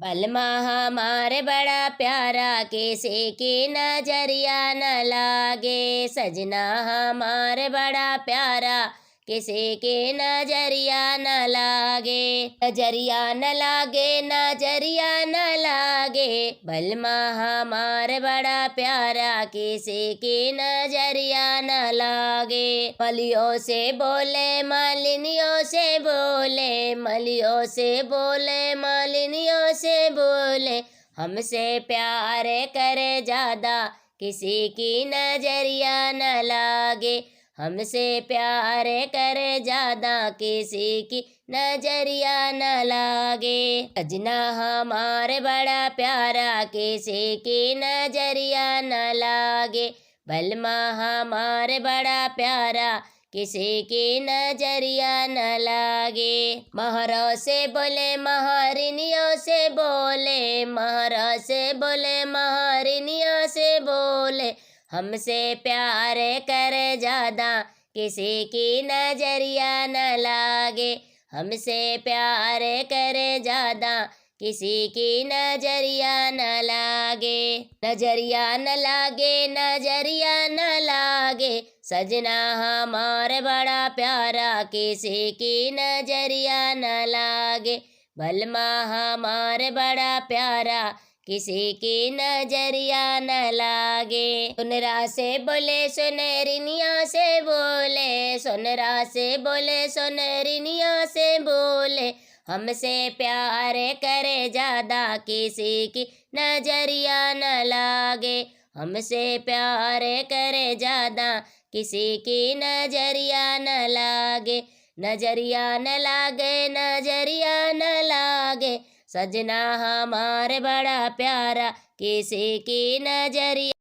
बलमा हमारे बड़ा प्यारा, किसी की नजरिया न लागे। सजना हमारे बड़ा प्यारा, किसी की नजरिया न लागे। नजरिया न लागे, नजरिया न लागे। बलमा हमारे बड़ा प्यारा, किसी की नजरिया न लागे। मलियों से बोले, मालिनियों से बोले, मलियों से बोले, मालिनियों से बोले। हमसे प्यार करे ज्यादा, किसी की नजरिया न लागे। हमसे प्यार करे ज्यादा, किसी की नजरिया न लागे। सजना हमारे बड़ा प्यारा, किसी की नजरिया न लागे। बलमा हमारे बड़ा प्यारा, किसी की नजरिया न लागे। महरों से बोले, महारिनियों से बोले, महरों से बोले, महारिनियों से बोले। हमसे प्यार करे ज्यादा, किसी की नजरिया न लागे। हमसे प्यार करे ज्यादा, किसी की नजरिया न लागे। नजरिया न लागे, नजरिया न लागे। सजना हमारे बड़ा प्यारा, किसी की नजरिया न लागे। बलमा हमारे बड़ा प्यारा, किसी की नजरिया न लागे। सुनरा से बोले, सुनरिनिया से बोले, सुनरा से बोले, सुनरिनिया से बोले। हमसे प्यार करे ज्यादा, किसी की नजरिया न लागे। हमसे प्यार करे ज्यादा, किसी की नजरिया न लागे। नजरिया न लागे, नजरिया न लागे। सजना हमारे बड़ा प्यारा, किसी की नजरिया